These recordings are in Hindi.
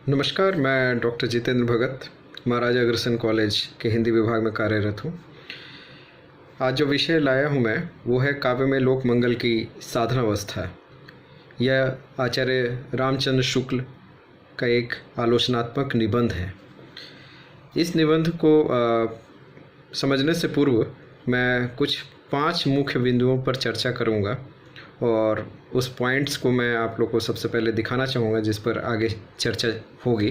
नमस्कार, मैं डॉक्टर जितेंद्र भगत महाराजा अग्रसेन कॉलेज के हिंदी विभाग में कार्यरत हूँ। आज जो विषय लाया हूँ मैं वो है काव्य में लोक मंगल की साधनावस्था। यह आचार्य रामचंद्र शुक्ल का एक आलोचनात्मक निबंध है। इस निबंध को समझने से पूर्व मैं कुछ 5 मुख्य बिंदुओं पर चर्चा करूँगा और उस पॉइंट्स को मैं आप लोग को सबसे पहले दिखाना चाहूँगा जिस पर आगे चर्चा होगी।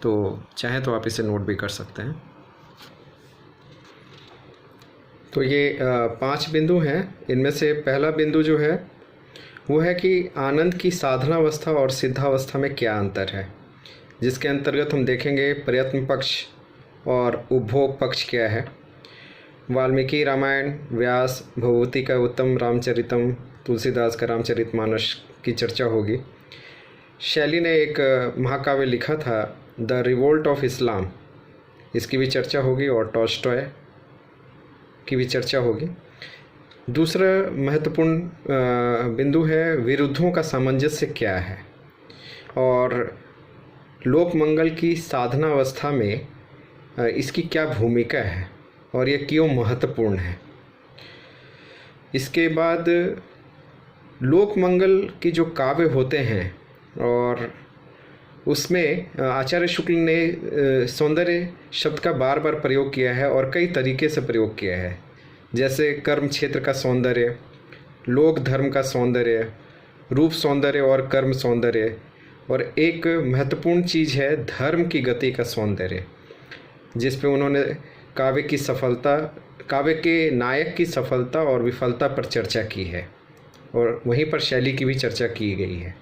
तो चाहें तो आप इसे नोट भी कर सकते हैं। तो ये 5 बिंदु हैं। इनमें से पहला बिंदु जो है वो है कि आनंद की साधनावस्था और सिद्धावस्था में क्या अंतर है, जिसके अंतर्गत हम देखेंगे प्रयत्न पक्ष और उपभोग पक्ष क्या है। वाल्मीकि रामायण, व्यास, भगवती का उत्तम रामचरितम, तुलसीदास का रामचरितमानस की चर्चा होगी। शैली ने एक महाकाव्य लिखा था द रिवोल्ट ऑफ इस्लाम, इसकी भी चर्चा होगी और टॉल्स्टॉय की भी चर्चा होगी। दूसरा महत्वपूर्ण बिंदु है विरुद्धों का सामंजस्य क्या है और लोक मंगल की साधनावस्था में इसकी क्या भूमिका है और ये क्यों महत्वपूर्ण है। इसके बाद लोक मंगल की जो काव्य होते हैं और उसमें आचार्य शुक्ल ने सौंदर्य शब्द का बार बार प्रयोग किया है और कई तरीके से प्रयोग किया है, जैसे कर्म क्षेत्र का सौंदर्य, लोक धर्म का सौंदर्य, रूप सौंदर्य और कर्म सौंदर्य, और एक महत्वपूर्ण चीज़ है धर्म की गति का सौंदर्य, जिस पे उन्होंने काव्य की सफलता, काव्य के नायक की सफलता और विफलता पर चर्चा की है और वहीं पर शैली की भी चर्चा की गई है।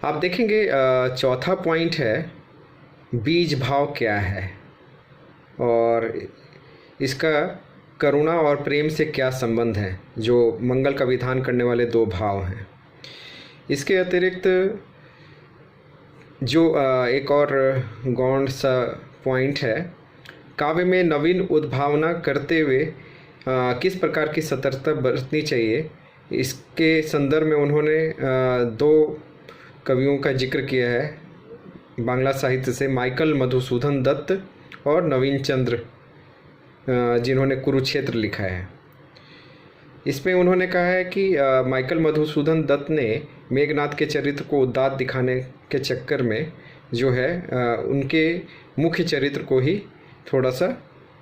आप देखेंगे चौथा पॉइंट है बीज भाव क्या है और इसका करुणा और प्रेम से क्या संबंध है, जो मंगल का विधान करने वाले 2 भाव हैं। इसके अतिरिक्त जो एक और गौण सा पॉइंट है, काव्य में नवीन उद्भावना करते हुए किस प्रकार की सतर्कता बरतनी चाहिए, इसके संदर्भ में उन्होंने 2 कवियों का जिक्र किया है बांग्ला साहित्य से, माइकल मधुसूदन दत्त और नवीन चंद्र, जिन्होंने कुरुक्षेत्र लिखा है। इसमें उन्होंने कहा है कि माइकल मधुसूदन दत्त ने मेघनाथ के चरित्र को उदात्त दिखाने के चक्कर में जो है उनके मुख्य चरित्र को ही थोड़ा सा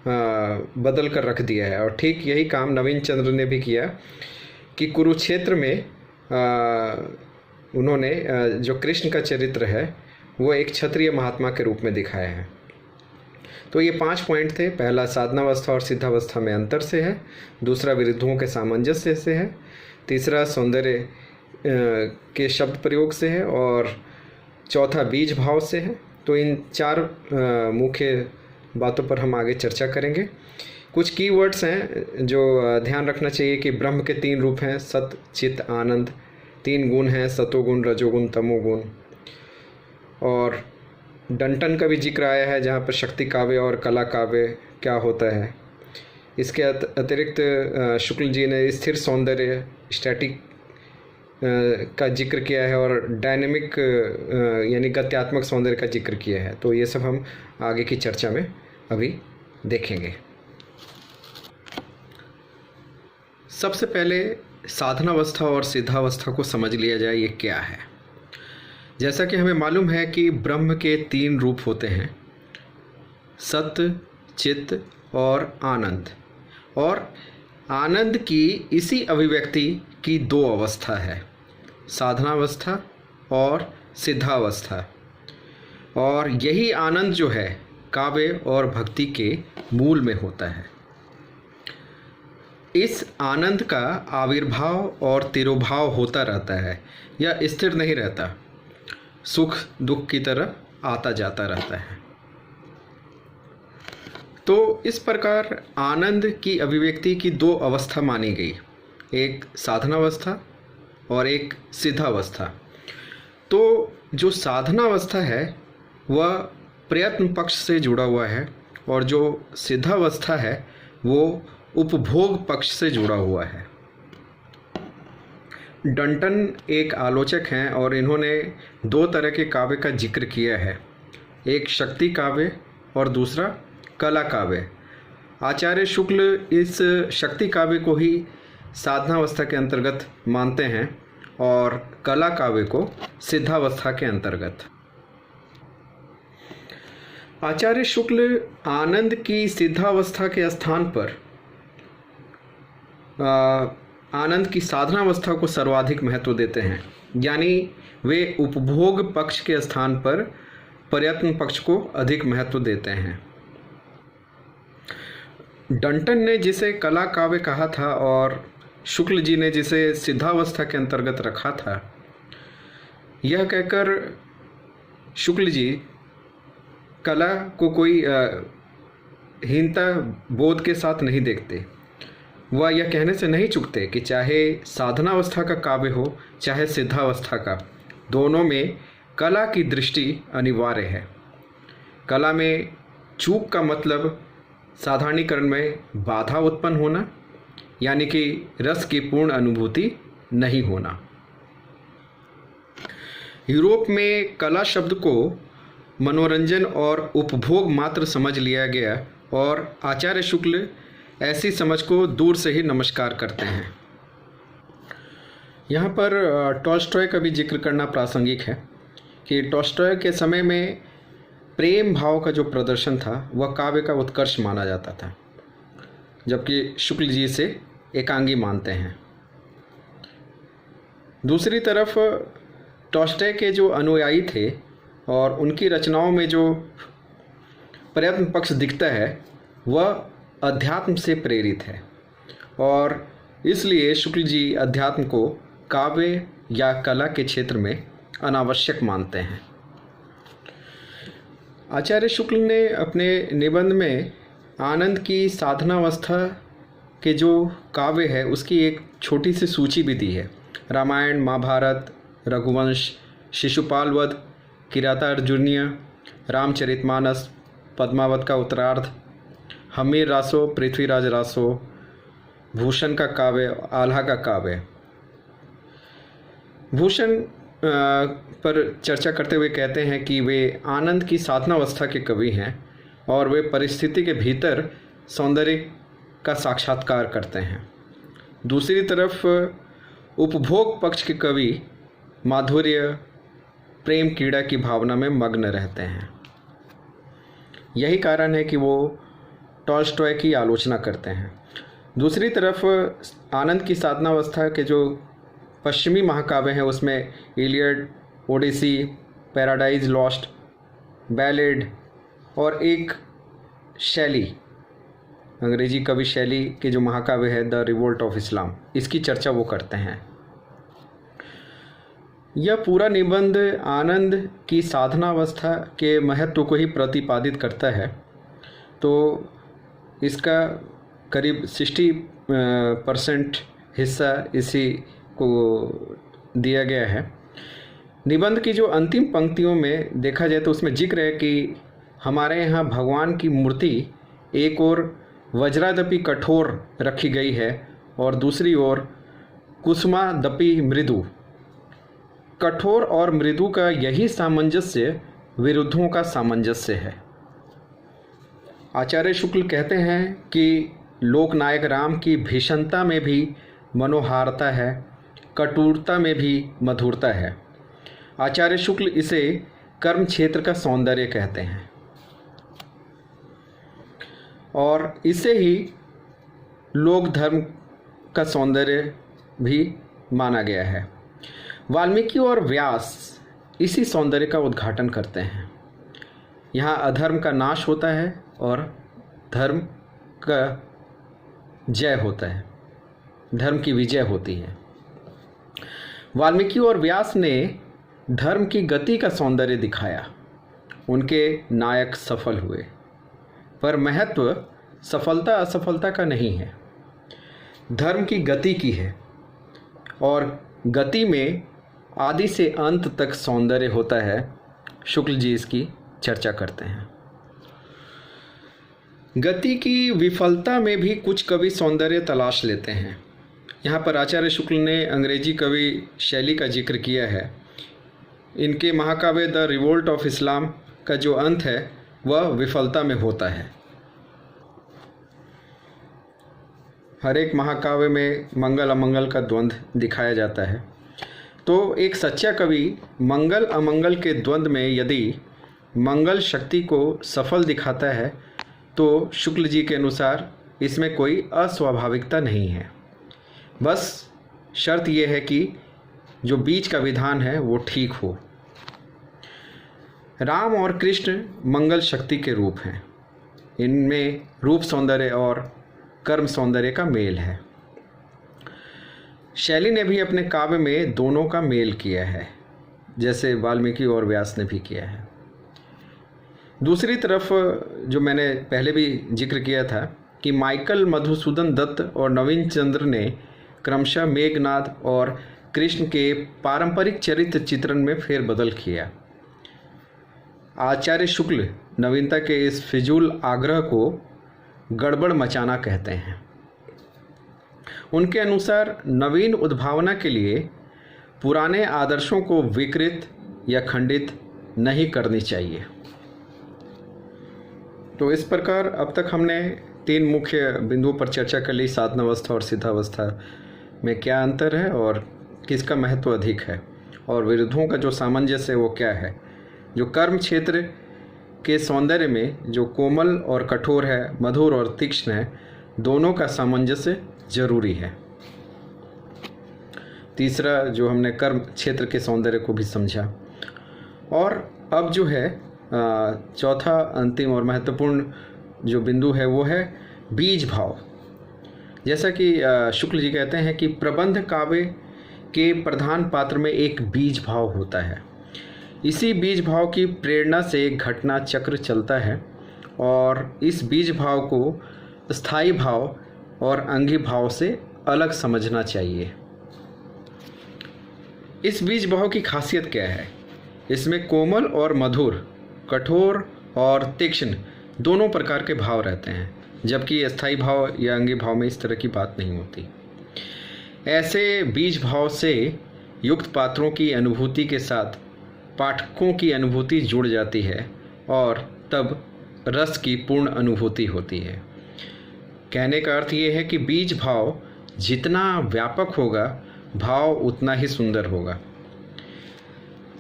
बदल कर रख दिया है, और ठीक यही काम नवीन चंद्र ने भी किया कि कुरुक्षेत्र में उन्होंने जो कृष्ण का चरित्र है वो एक क्षत्रिय महात्मा के रूप में दिखाया है। तो ये 5 पॉइंट थे। पहला साधनावस्था और सिद्धावस्था में अंतर से है, दूसरा विरुद्धों के सामंजस्य से है, तीसरा सौंदर्य के शब्द प्रयोग से है और चौथा बीज भाव से है। तो इन 4 मुख्य बातों पर हम आगे चर्चा करेंगे। कुछ कीवर्ड्स हैं जो ध्यान रखना चाहिए कि ब्रह्म के 3 रूप हैं, सत, चित, आनंद। 3 गुण हैं, सतोगुण, रजोगुण, तमोगुण। और डंटन का भी जिक्र आया है जहाँ पर शक्ति काव्य और कला काव्य क्या होता है। इसके अतिरिक्त शुक्ल जी ने स्थिर सौंदर्य, स्टैटिक का जिक्र किया है और डायनेमिक यानी गत्यात्मक सौंदर्य का जिक्र किया है। तो ये सब हम आगे की चर्चा में अभी देखेंगे। सबसे पहले साधनावस्था और सिद्धावस्था को समझ लिया जाए, ये क्या है। जैसा कि हमें मालूम है कि ब्रह्म के 3 रूप होते हैं, सत्य, चित्त और आनंद। और आनंद की इसी अभिव्यक्ति की 2 अवस्था है, साधनावस्था और सिद्धावस्था। और यही आनंद जो है काव्य और भक्ति के मूल में होता है। इस आनंद का आविर्भाव और तिरोभाव होता रहता है, यह स्थिर नहीं रहता, सुख दुख की तरह आता जाता रहता है। तो इस प्रकार आनंद की अभिव्यक्ति की 2 अवस्था मानी गई, एक साधनावस्था और एक सिद्धावस्था। तो जो साधनावस्था है वह प्रयत्न पक्ष से जुड़ा हुआ है और जो सिद्धावस्था है वो उपभोग पक्ष से जुड़ा हुआ है। डंटन एक आलोचक हैं और इन्होंने दो तरह के काव्य का जिक्र किया है, एक शक्ति काव्य और दूसरा कला काव्य। आचार्य शुक्ल इस शक्ति काव्य को ही साधनावस्था के अंतर्गत मानते हैं और कला काव्य को सिद्धावस्था के अंतर्गत। आचार्य शुक्ल आनंद की सिद्धावस्था के स्थान पर आनंद की साधनावस्था को सर्वाधिक महत्व देते हैं, यानी वे उपभोग पक्ष के स्थान पर प्रयत्न पक्ष को अधिक महत्व देते हैं। डंटन ने जिसे कला काव्य कहा था और शुक्ल जी ने जिसे सिद्धावस्था के अंतर्गत रखा था, यह कहकर शुक्ल जी कला को कोई हीनता बोध के साथ नहीं देखते। वह यह कहने से नहीं चूकते कि चाहे साधनावस्था का काव्य हो चाहे सिद्धावस्था का, दोनों में कला की दृष्टि अनिवार्य है। कला में चूक का मतलब साधारणीकरण में बाधा उत्पन्न होना, यानी कि रस की पूर्ण अनुभूति नहीं होना। यूरोप में कला शब्द को मनोरंजन और उपभोग मात्र समझ लिया गया और आचार्य शुक्ल ऐसी समझ को दूर से ही नमस्कार करते हैं। यहाँ पर टॉल्स्टॉय का भी जिक्र करना प्रासंगिक है कि टॉल्स्टॉय के समय में प्रेम भाव का जो प्रदर्शन था वह काव्य का उत्कर्ष माना जाता था, जबकि शुक्ल जी से एकांगी मानते हैं। दूसरी तरफ टॉल्स्टॉय के जो अनुयायी थे और उनकी रचनाओं में जो प्रयत्न पक्ष दिखता है वह अध्यात्म से प्रेरित है और इसलिए शुक्ल जी अध्यात्म को काव्य या कला के क्षेत्र में अनावश्यक मानते हैं। आचार्य शुक्ल ने अपने निबंध में आनंद की साधनावस्था के जो काव्य है उसकी एक छोटी सी सूची भी दी है। रामायण, महाभारत, रघुवंश, शिशुपाल वध, किरातार्जुनीय, रामचरितमानस, पद्मावत का उत्तरार्ध, हमीर रासो, पृथ्वीराज रासो, भूषण का काव्य, आल्हा का काव्य। भूषण पर चर्चा करते हुए कहते हैं कि वे आनंद की साधनावस्था के कवि हैं और वे परिस्थिति के भीतर सौंदर्य का साक्षात्कार करते हैं। दूसरी तरफ उपभोग पक्ष के कवि माधुर्य, प्रेम कीड़ा की भावना में मग्न रहते हैं। यही कारण है कि वो टॉल्स्टॉय की आलोचना करते हैं। दूसरी तरफ आनंद की साधनावस्था के जो पश्चिमी महाकाव्य हैं उसमें Iliad, Odyssey, Paradise Lost, ballad और एक शैली, अंग्रेजी कवि शैली के जो महाकाव्य है द रिवोल्ट ऑफ इस्लाम, इसकी चर्चा वो करते हैं। यह पूरा निबंध आनंद की साधनावस्था के महत्व को ही प्रतिपादित करता है, तो इसका करीब 60% हिस्सा इसी को दिया गया है। निबंध की जो अंतिम पंक्तियों में देखा जाए तो उसमें जिक्र है कि हमारे यहाँ भगवान की मूर्ति एक ओर वज्रादपि कठोर रखी गई है और दूसरी ओर कुसुमादपि मृदु। कठोर और मृदु का यही सामंजस्य विरुद्धों का सामंजस्य है। आचार्य शुक्ल कहते हैं कि लोकनायक राम की भीषणता में भी मनोहारता है, कटुरता में भी मधुरता है। आचार्य शुक्ल इसे कर्म क्षेत्र का सौंदर्य कहते हैं और इसे ही लोक धर्म का सौंदर्य भी माना गया है। वाल्मीकि और व्यास इसी सौंदर्य का उद्घाटन करते हैं। यहाँ अधर्म का नाश होता है और धर्म का जय होता है, धर्म की विजय होती है। वाल्मीकि और व्यास ने धर्म की गति का सौंदर्य दिखाया, उनके नायक सफल हुए, पर महत्व सफलता असफलता का नहीं है, धर्म की गति की है और गति में आदि से अंत तक सौंदर्य होता है। शुक्ल जी इसकी चर्चा करते हैं। गति की विफलता में भी कुछ कवि सौंदर्य तलाश लेते हैं। यहाँ पर आचार्य शुक्ल ने अंग्रेजी कवि शैली का जिक्र किया है। इनके महाकाव्य द रिवोल्ट ऑफ इस्लाम का जो अंत है वह विफलता में होता है। हर एक महाकाव्य में मंगल अमंगल का द्वंद्व दिखाया जाता है। तो एक सच्चा कवि मंगल अमंगल के द्वंद्व में यदि मंगल शक्ति को सफल दिखाता है तो शुक्ल जी के अनुसार इसमें कोई अस्वाभाविकता नहीं है। बस शर्त यह है कि जो बीच का विधान है वो ठीक हो। राम और कृष्ण मंगल शक्ति के रूप हैं। इनमें रूप सौंदर्य और कर्म सौंदर्य का मेल है। शैली ने भी अपने काव्य में दोनों का मेल किया है, जैसे वाल्मीकि और व्यास ने भी किया है। दूसरी तरफ जो मैंने पहले भी जिक्र किया था कि माइकल मधुसूदन दत्त और नवीन चंद्र ने क्रमशः मेघनाद और कृष्ण के पारंपरिक चरित्र चित्रण में फेरबदल किया। आचार्य शुक्ल नवीनता के इस फिजूल आग्रह को गड़बड़ मचाना कहते हैं। उनके अनुसार नवीन उद्भावना के लिए पुराने आदर्शों को विकृत या खंडित नहीं करनी चाहिए। तो इस प्रकार अब तक हमने 3 मुख्य बिंदुओं पर चर्चा कर ली। साधनावस्था और सिद्धावस्था में क्या अंतर है और किसका महत्व अधिक है, और विरुद्धों का जो सामंजस्य है वो क्या है। जो कर्म क्षेत्र के सौंदर्य में जो कोमल और कठोर है, मधुर और तीक्ष्ण है, दोनों का सामंजस्य जरूरी है। तीसरा जो हमने कर्म क्षेत्र के सौंदर्य को भी समझा। और अब जो है चौथा अंतिम और महत्वपूर्ण जो बिंदु है वो है बीज भाव। जैसा कि शुक्ल जी कहते हैं कि प्रबंध काव्य के प्रधान पात्र में एक बीज भाव होता है। इसी बीज भाव की प्रेरणा से एक घटना चक्र चलता है और इस बीज भाव को स्थायी भाव और अंगी भाव से अलग समझना चाहिए। इस बीज भाव की खासियत क्या है? इसमें कोमल और मधुर, कठोर और तीक्ष्ण दोनों प्रकार के भाव रहते हैं, जबकि स्थायी भाव या अंगी भाव में इस तरह की बात नहीं होती। ऐसे बीज भाव से युक्त पात्रों की अनुभूति के साथ पाठकों की अनुभूति जुड़ जाती है और तब रस की पूर्ण अनुभूति होती है। कहने का अर्थ ये है कि बीज भाव जितना व्यापक होगा, भाव उतना ही सुंदर होगा।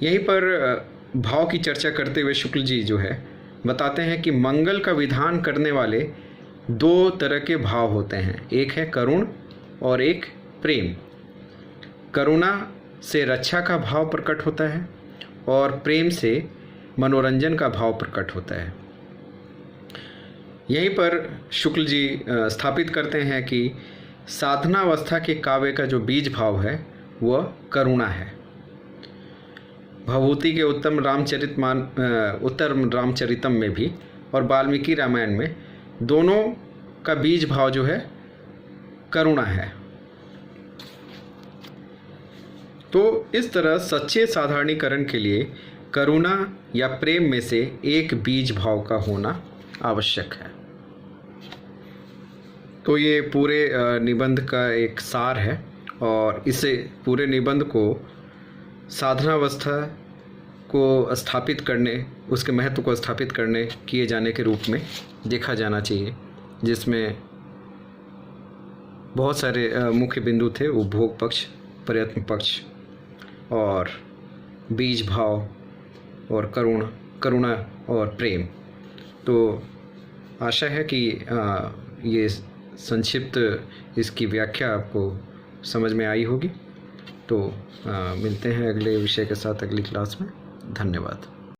यहीं पर भाव की चर्चा करते हुए शुक्ल जी जो है बताते हैं कि मंगल का विधान करने वाले 2 तरह के भाव होते हैं। एक है करुण और एक प्रेम। करुणा से रक्षा का भाव प्रकट होता है और प्रेम से मनोरंजन का भाव प्रकट होता है। यहीं पर शुक्ल जी स्थापित करते हैं कि साधनावस्था के काव्य का जो बीज भाव है वह करुणा है। भवभूति के उत्तम रामचरितम में भी और वाल्मीकि रामायण में दोनों का बीज भाव जो है करुणा है। तो इस तरह सच्चे साधारणीकरण के लिए करुणा या प्रेम में से एक बीज भाव का होना आवश्यक है। तो ये पूरे निबंध का एक सार है और इसे पूरे निबंध को साधनावस्था को स्थापित करने, उसके महत्व को स्थापित करने किए जाने के रूप में देखा जाना चाहिए, जिसमें बहुत सारे मुख्य बिंदु थे। उपभोग पक्ष, प्रयत्न पक्ष और बीज भाव और करुणा और प्रेम। तो आशा है कि ये संक्षिप्त इसकी व्याख्या आपको समझ में आई होगी। तो मिलते हैं अगले विषय के साथ अगली क्लास में। धन्यवाद।